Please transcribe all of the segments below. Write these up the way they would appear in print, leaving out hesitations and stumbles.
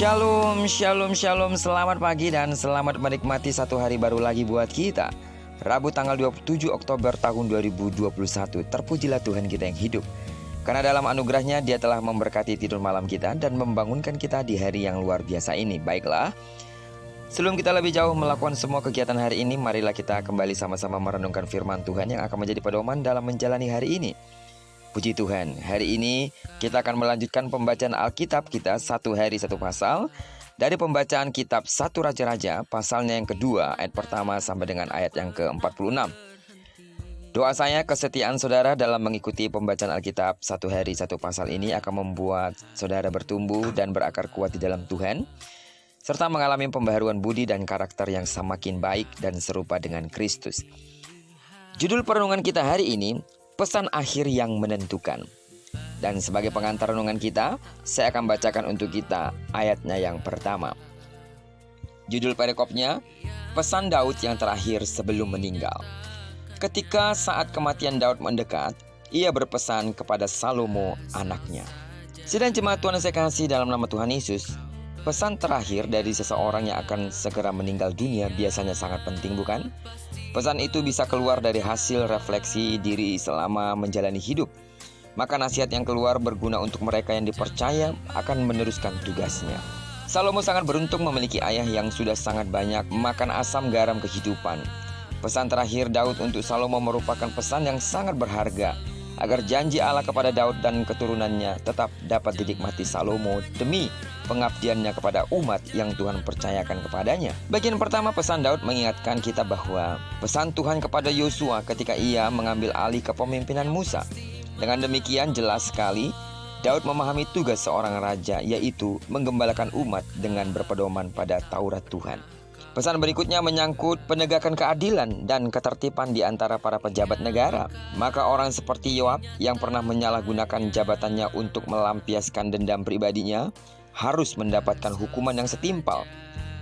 Shalom, shalom, shalom. Selamat pagi dan selamat menikmati satu hari baru lagi buat kita. Rabu tanggal 27 Oktober tahun 2021. Terpujilah Tuhan kita yang hidup. Karena dalam anugerahnya Dia telah memberkati tidur malam kita dan membangunkan kita di hari yang luar biasa ini. Baiklah, sebelum kita lebih jauh melakukan semua kegiatan hari ini, marilah kita kembali sama-sama merenungkan firman Tuhan yang akan menjadi pedoman dalam menjalani hari ini. Puji Tuhan, hari ini kita akan melanjutkan pembacaan Alkitab kita satu hari satu pasal. Dari pembacaan kitab 1 Raja-Raja, pasalnya yang kedua, ayat pertama sampai dengan ayat yang ke-46. Doa saya kesetiaan saudara dalam mengikuti pembacaan Alkitab satu hari satu pasal ini akan membuat saudara bertumbuh dan berakar kuat di dalam Tuhan, serta mengalami pembaharuan budi dan karakter yang semakin baik dan serupa dengan Kristus. Judul perenungan kita hari ini, pesan akhir yang menentukan. Dan sebagai pengantar renungan kita, saya akan bacakan untuk kita ayatnya yang pertama. Judul perikopnya, pesan Daud yang terakhir sebelum meninggal. Ketika saat kematian Daud mendekat, ia berpesan kepada Salomo anaknya. Sidang jemaat Tuhan yang saya kasih dalam nama Tuhan Yesus, pesan terakhir dari seseorang yang akan segera meninggal dunia biasanya sangat penting, bukan? Pesan itu bisa keluar dari hasil refleksi diri selama menjalani hidup. Maka nasihat yang keluar berguna untuk mereka yang dipercaya akan meneruskan tugasnya. Salomo sangat beruntung memiliki ayah yang sudah sangat banyak makan asam garam kehidupan. Pesan terakhir Daud untuk Salomo merupakan pesan yang sangat berharga, agar janji Allah kepada Daud dan keturunannya tetap dapat dinikmati Salomo demi pengabdiannya kepada umat yang Tuhan percayakan kepadanya. Bagian pertama pesan Daud mengingatkan kita bahwa pesan Tuhan kepada Yosua ketika ia mengambil alih kepemimpinan Musa. Dengan demikian jelas sekali Daud memahami tugas seorang raja, yaitu menggembalakan umat dengan berpedoman pada Taurat Tuhan. Pesan berikutnya menyangkut penegakan keadilan dan ketertiban di antara para pejabat negara. Maka orang seperti Yoab yang pernah menyalahgunakan jabatannya untuk melampiaskan dendam pribadinya harus mendapatkan hukuman yang setimpal.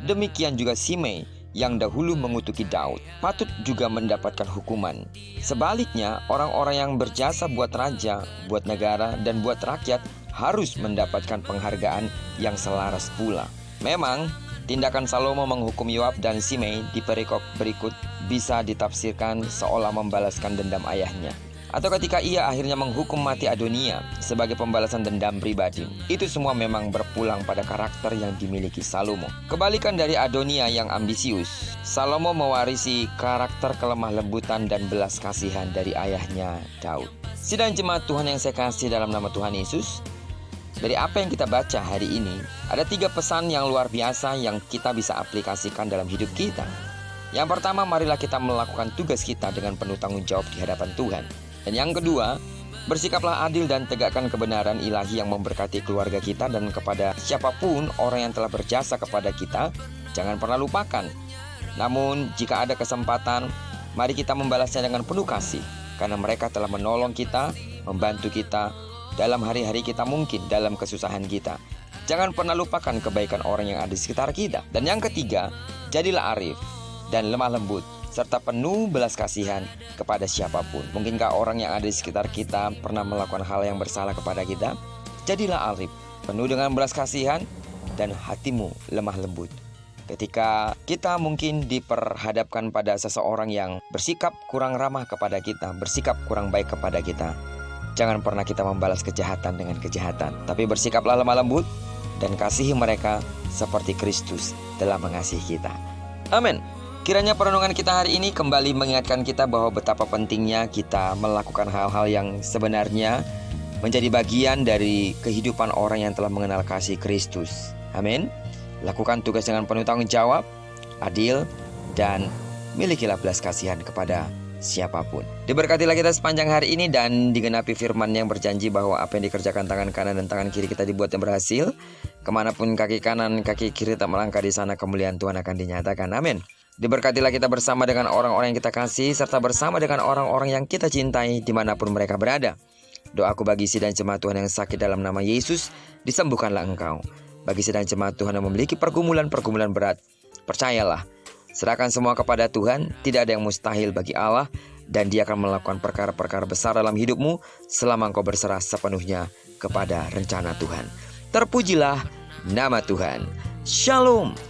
Demikian juga Shimei yang dahulu mengutuki Daud patut juga mendapatkan hukuman. Sebaliknya, orang-orang yang berjasa buat raja, buat negara, dan buat rakyat harus mendapatkan penghargaan yang selaras pula. Memang, tindakan Salomo menghukum Yoab dan Shimei di perikop berikut bisa ditafsirkan seolah membalaskan dendam ayahnya, atau ketika ia akhirnya menghukum mati Adonia sebagai pembalasan dendam pribadi. Itu semua memang berpulang pada karakter yang dimiliki Salomo. Kebalikan dari Adonia yang ambisius, Salomo mewarisi karakter kelemah lembutan dan belas kasihan dari ayahnya Daud. Sidang jemaat Tuhan yang saya kasih dalam nama Tuhan Yesus, dari apa yang kita baca hari ini, ada 3 pesan yang luar biasa yang kita bisa aplikasikan dalam hidup kita. Yang pertama, marilah kita melakukan tugas kita dengan penuh tanggung jawab di hadapan Tuhan. Dan yang kedua, bersikaplah adil dan tegakkan kebenaran ilahi yang memberkati keluarga kita, dan kepada siapapun orang yang telah berjasa kepada kita, jangan pernah lupakan. Namun, jika ada kesempatan, mari kita membalasnya dengan penuh kasih, karena mereka telah menolong kita, membantu kita dalam hari-hari kita, mungkin dalam kesusahan kita. Jangan pernah lupakan kebaikan orang yang ada di sekitar kita. Dan yang ketiga, jadilah arif dan lemah lembut serta penuh belas kasihan kepada siapapun. Mungkinkah orang yang ada di sekitar kita pernah melakukan hal yang bersalah kepada kita? Jadilah arif, penuh dengan belas kasihan, dan hatimu lemah lembut. Ketika kita mungkin diperhadapkan pada seseorang yang bersikap kurang ramah kepada kita, bersikap kurang baik kepada kita, jangan pernah kita membalas kejahatan dengan kejahatan, tapi bersikaplah lemah lembut dan kasihi mereka seperti Kristus telah mengasihi kita. Amin. Kiranya perenungan kita hari ini kembali mengingatkan kita bahwa betapa pentingnya kita melakukan hal-hal yang sebenarnya menjadi bagian dari kehidupan orang yang telah mengenal kasih Kristus. Amin. Lakukan tugas dengan penuh tanggung jawab, adil, dan milikilah belas kasihan kepada siapapun. Diberkatilah kita sepanjang hari ini dan digenapi firman yang berjanji bahwa apa yang dikerjakan tangan kanan dan tangan kiri kita dibuat yang berhasil. Kemanapun kaki kanan, kaki kiri tak melangkah, di sana kemuliaan Tuhan akan dinyatakan. Amin. Diberkatilah kita bersama dengan orang-orang yang kita kasih, serta bersama dengan orang-orang yang kita cintai dimanapun mereka berada. Doaku bagi sidang jemaat Tuhan yang sakit dalam nama Yesus, disembuhkanlah engkau. Bagi sidang jemaat Tuhan yang memiliki pergumulan-pergumulan berat, percayalah, serahkan semua kepada Tuhan. Tidak ada yang mustahil bagi Allah, dan Dia akan melakukan perkara-perkara besar dalam hidupmu selama engkau berserah sepenuhnya kepada rencana Tuhan. Terpujilah nama Tuhan. Shalom.